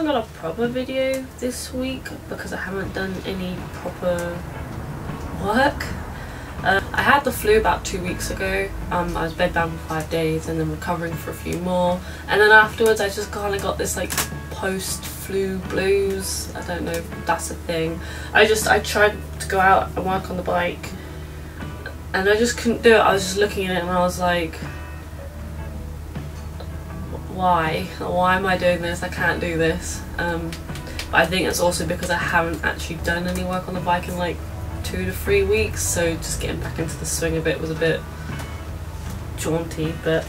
got a proper video this week because I haven't done any proper work. I had the flu about 2 weeks ago. I was bedbound for 5 days and then recovering for a few more, and then afterwards I just kind of got this like post-flu blues. I don't know if that's a thing. I tried to go out and work on the bike and I just couldn't do it. I was just looking at it and I was like, why am I doing this? I can't do this. But I think it's also because I haven't actually done any work on the bike in like 2 to 3 weeks, so just getting back into the swing of it was a bit jaunty. But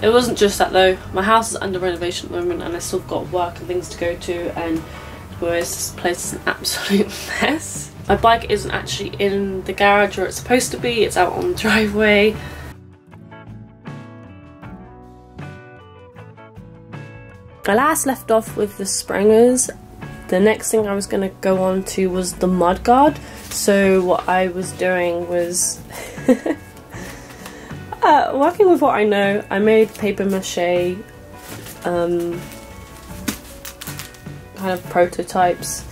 it wasn't just that though. My house is under renovation at the moment and I still got work and things to go to, and this place is an absolute mess. My bike isn't actually in the garage where it's supposed to be, it's out on the driveway. I last left off with the springers. The next thing I was going to go on to was the mudguard. So what I was doing was working with what I know. I made paper mache kind of prototypes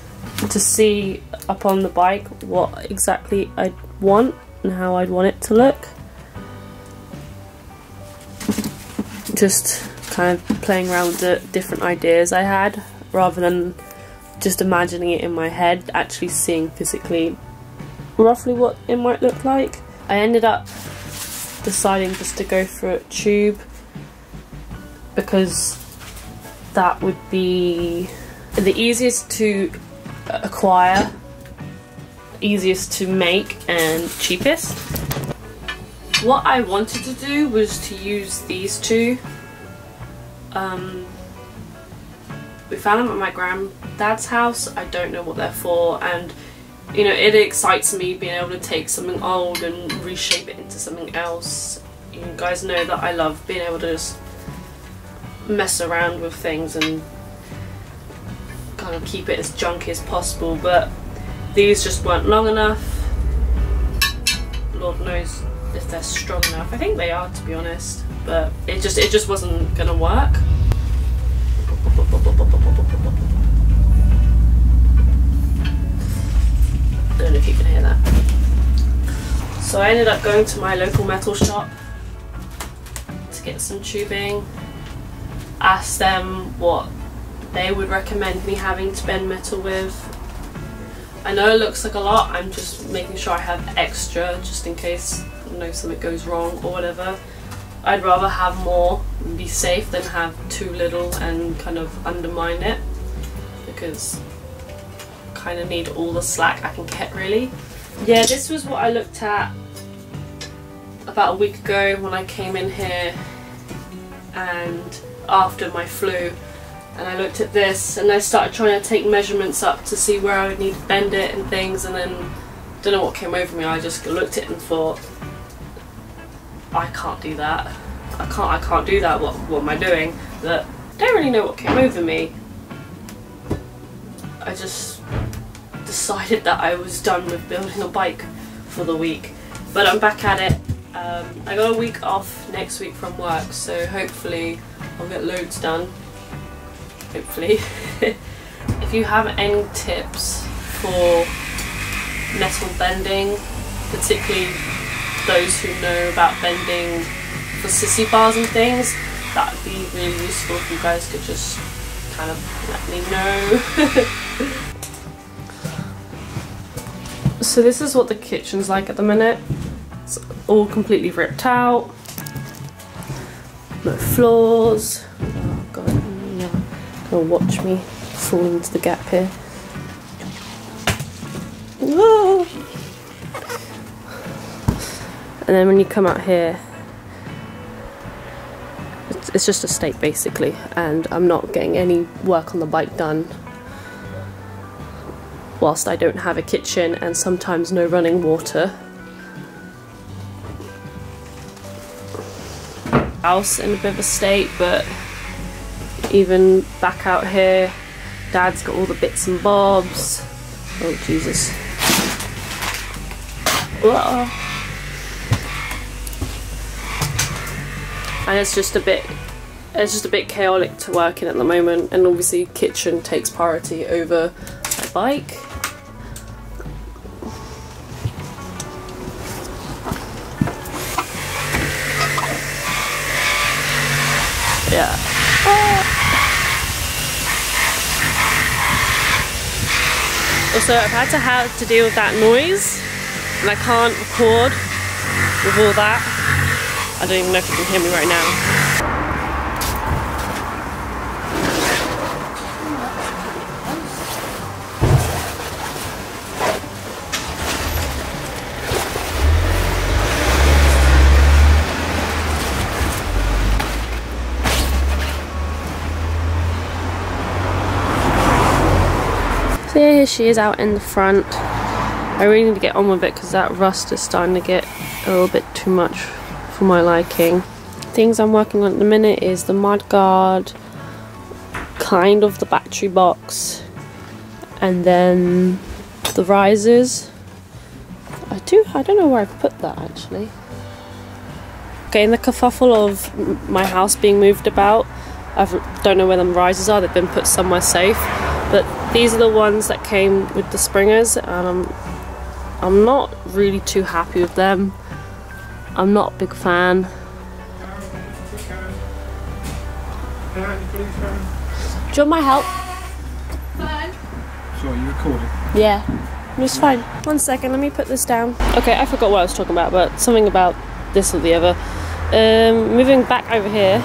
to see up on the bike what exactly I'd want and how I'd want it to look. Just kind of playing around with the different ideas I had rather than just imagining it in my head, actually seeing physically roughly what it might look like. I ended up deciding just to go for a tube because that would be the easiest to acquire, easiest to make, and cheapest. What I wanted to do was to use these two. We found them at my granddad's house. I don't know what they're for, and you know, it excites me being able to take something old and reshape it into something else. You guys know that I love being able to just mess around with things and kind of keep it as junky as possible, but these just weren't long enough. Lord knows if they're strong enough. I think they are, to be honest, but it just wasn't gonna work. I don't know if you can hear that. So I ended up going to my local metal shop to get some tubing, asked them what they would recommend me having to bend metal with. I know it looks like a lot, I'm just making sure I have extra just in case, you know, something goes wrong or whatever. I'd rather have more and be safe than have too little and kind of undermine it, because I kind of need all the slack I can get, really. Yeah, this was what I looked at about a week ago when I came in here and after my flu, and I looked at this and I started trying to take measurements up to see where I would need to bend it and things, and then don't know what came over me. I just looked at it and thought, I can't do that. I can't do that. What am I doing? But I don't really know what came over me. I just decided that I was done with building a bike for the week. But I'm back at it. I got a week off next week from work, so hopefully I'll get loads done. Hopefully. If you have any tips for metal bending, particularly those who know about bending for sissy bars and things, that would be really useful if you guys could just kind of let me know. So this is what the kitchen's like at the minute. It's all completely ripped out, no floors. Oh god, yeah. Gonna watch me fall into the gap here. Whoa. And then when you come out here, it's just a state basically, and I'm not getting any work on the bike done whilst I don't have a kitchen and sometimes no running water. House in a bit of a state, but even back out here, Dad's got all the bits and bobs. Oh Jesus. Whoa. and it's just a bit chaotic to work in at the moment, and obviously kitchen takes priority over my bike. Yeah. Also, I've had to deal with that noise, and I can't record with all that. I don't even know if you can hear me right now. So yeah, here she is out in the front. I really need to get on with it because that rust is starting to get a little bit too much for my liking. Things I'm working on at the minute is the mudguard, kind of the battery box, and then the risers. I don't know where I put that actually. Okay, in the kerfuffle of my house being moved about, I don't know where the risers are. They've been put somewhere safe. But these are the ones that came with the springers, and I'm not really too happy with them. I'm not a big fan. Do you want my help? Fine. So are you recording? Yeah, it's fine. 1 second, let me put this down. Okay, I forgot what I was talking about, but something about this or the other. Moving back over here.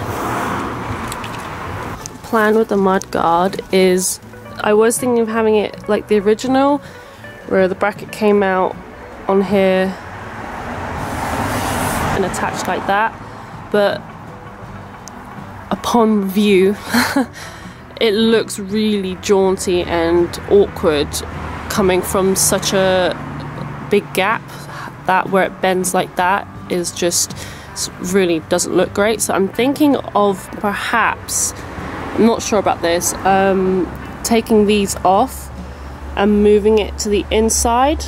Plan with the mudguard is, I was thinking of having it like the original, where the bracket came out on here and attached like that, but upon view it looks really jaunty and awkward coming from such a big gap. That where it bends like that is just really doesn't look great. So I'm thinking of perhaps, I'm not sure about this, taking these off and moving it to the inside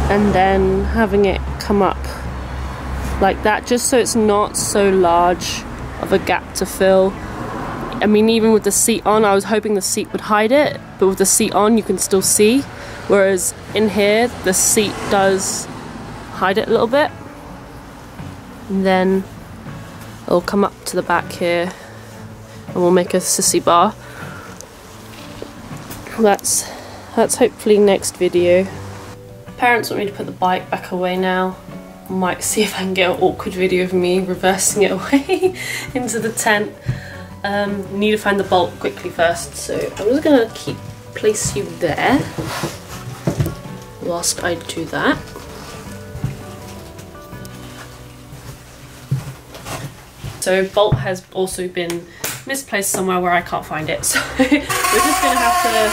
and then having it come up like that, just so it's not so large of a gap to fill. I mean, even with the seat on, I was hoping the seat would hide it, but with the seat on you can still see, whereas in here the seat does hide it a little bit. And then it'll come up to the back here and we'll make a sissy bar. That's hopefully next video. Parents want me to put the bike back away now. Might see if I can get an awkward video of me reversing it away into the tent. Need to find the bolt quickly first, so I'm just gonna place you there whilst I do that. So bolt has also been misplaced somewhere where I can't find it, so we're just gonna have to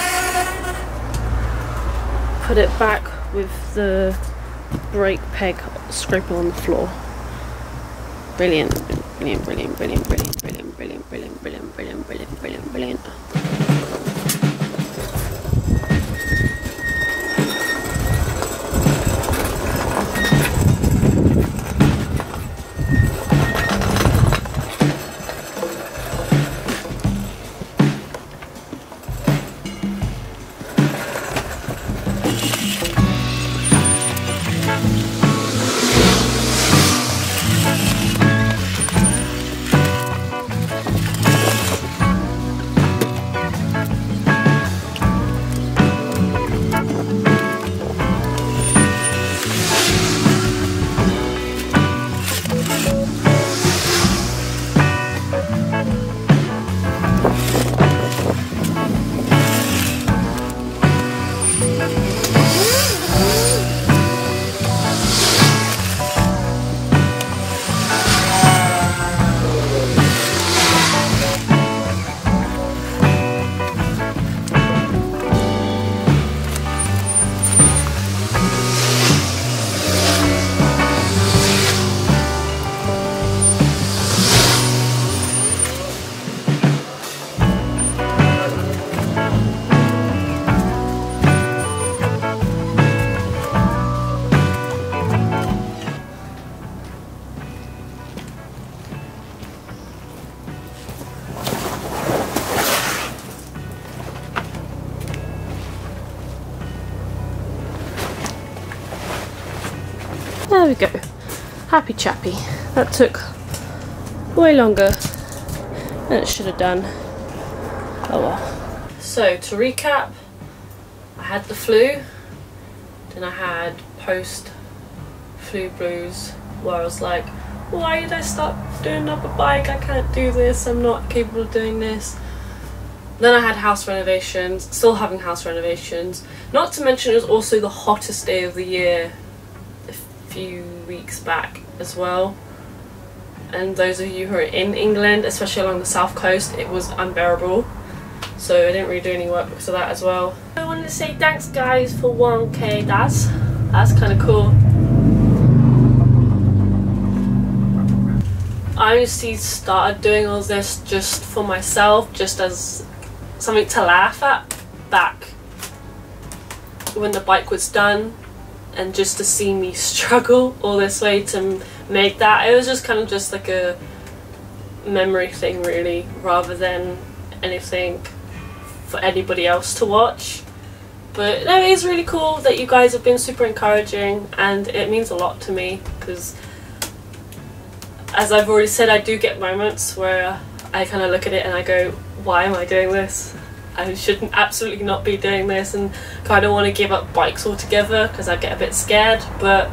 put it back with the brake peg scraping on the floor. Brilliant, brilliant, brilliant, brilliant, brilliant, brilliant, brilliant, brilliant, brilliant, brilliant, brilliant, brilliant, brilliant. There we go. Happy chappy. That took way longer than it should have done. Oh well. So to recap, I had the flu, then I had post-flu blues where I was like, why did I start doing up a bike? I can't do this, I'm not capable of doing this. Then I had house renovations, still having house renovations. Not to mention it was also the hottest day of the year a few weeks back as well. And those of you who are in England, especially along the south coast, it was unbearable. So I didn't really do any work because of that as well. I wanted to say thanks guys for 1k, that's kind of cool. I honestly started doing all this just for myself, just as something to laugh at back when the bike was done, and just to see me struggle all this way to make that. It was just kind of just like a memory thing really, rather than anything for anybody else to watch. But no, it is really cool that you guys have been super encouraging, and it means a lot to me because, as I've already said, I do get moments where I kind of look at it and I go, why am I doing this? I should absolutely not be doing this, and kind of want to give up bikes altogether because I get a bit scared. But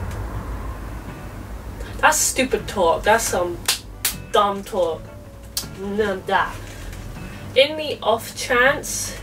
that's stupid talk, that's some dumb talk. None of that. In the off chance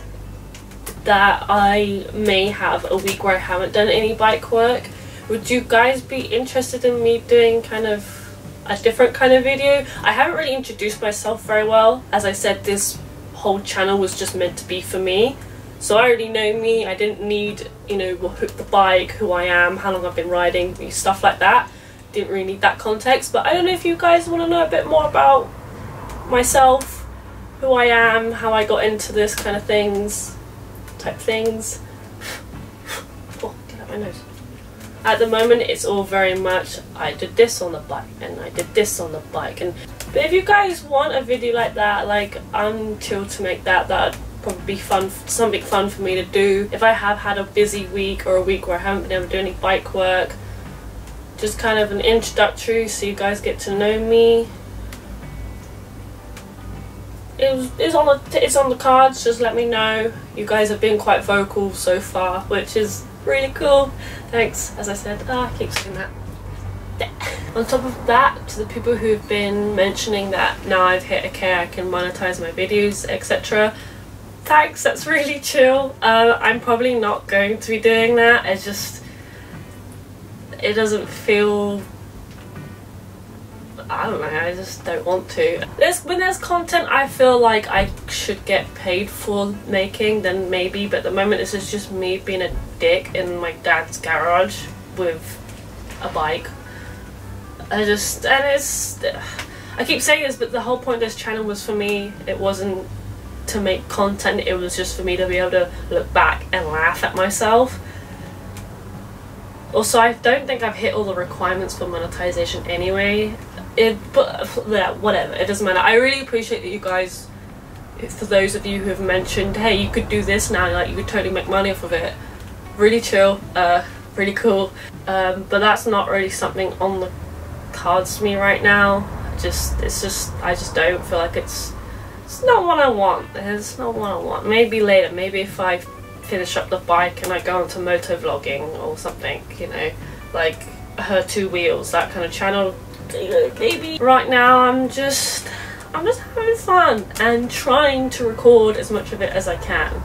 that I may have a week where I haven't done any bike work, would you guys be interested in me doing kind of a different kind of video? I haven't really introduced myself very well. As I said, this whole channel was just meant to be for me, so I already know me. I didn't need, you know, the bike, who I am, how long I've been riding, stuff like that. Didn't really need that context. But I don't know if you guys want to know a bit more about myself, who I am, how I got into this kind of type things. Oh, get out my nose. At the moment it's all very much, I did this on the bike and I did this on the bike. But if you guys want a video like that, like, I'm chill to make that. That'd probably be fun, something fun for me to do. If I have had a busy week or a week where I haven't been able to do any bike work, just kind of an introductory so you guys get to know me. It's on the cards, just let me know. You guys have been quite vocal so far, which is really cool. Thanks, as I said. I keep saying that. On top of that, to the people who've been mentioning that now I've hit okay, I can monetize my videos, etc. Thanks, that's really chill. I'm probably not going to be doing that. It doesn't feel, I don't know, I just don't want to. When there's content I feel like I should get paid for making, then maybe, but at the moment this is just me being a dick in my dad's garage with a bike. I keep saying this, but the whole point of this channel was for me. It wasn't to make content, it was just for me to be able to look back and laugh at myself. Also, I don't think I've hit all the requirements for monetization anyway. But yeah, whatever, it doesn't matter. I really appreciate that you guys, for those of you who have mentioned, hey, you could do this now, like you could totally make money off of it. Really chill, really cool. But that's not really something on the cards for me right now. I just don't feel like it's not what I want. It's not what I want. Maybe later, maybe if I finish up the bike and I go into moto vlogging or something, you know, like her two wheels, that kind of channel. Maybe. Right now I'm just having fun and trying to record as much of it as I can.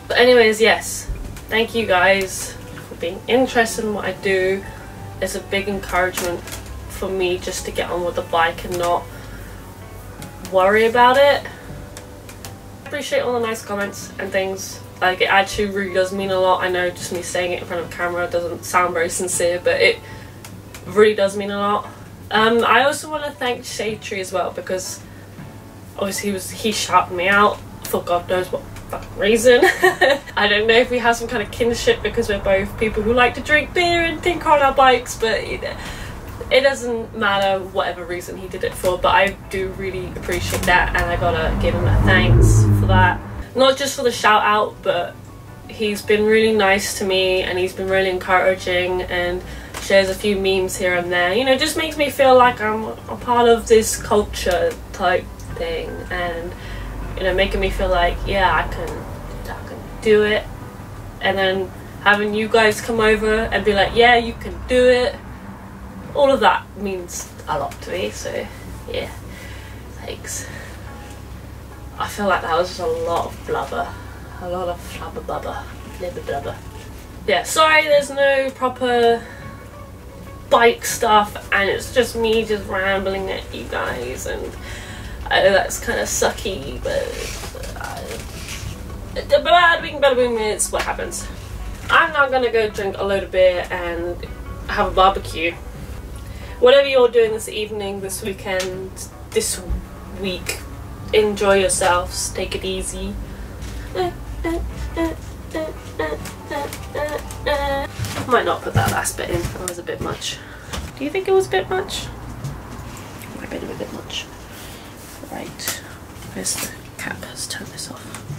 But anyways, yes, thank you guys for being interested in what I do. It's a big encouragement for me just to get on with the bike and not worry about it. I appreciate all the nice comments and things. Like, it actually really does mean a lot. I know just me saying it in front of camera doesn't sound very sincere, but it really does mean a lot. I also want to thank Shade Tree as well, because obviously he shouted me out for God knows what fucking reason. I don't know if we have some kind of kinship because we're both people who like to drink beer and tinker on our bikes, but it doesn't matter whatever reason he did it for. But I do really appreciate that, and I gotta give him a thanks for that. Not just for the shout out, but he's been really nice to me, and he's been really encouraging, and shares a few memes here and there. You know, just makes me feel like I'm a part of this culture type thing, and you know, making me feel like, yeah, I can do it. And then having you guys come over and be like, yeah, you can do it, all of that means a lot to me. So yeah, thanks. I feel like that was just a lot of blubber, a lot of flubber blubber, blubber blubber. Yeah, sorry there's no proper bike stuff, and it's just me just rambling at you guys, and I know that's kind of sucky, but bada bing bada boom, it's what happens. I'm now gonna go drink a load of beer and have a barbecue. Whatever you're doing this evening, this weekend, this week, enjoy yourselves, take it easy. I might not put that last bit in, that was a bit much. Do you think it was a bit much? Might have been a bit much. Right, where's the cap? Let's turn this off.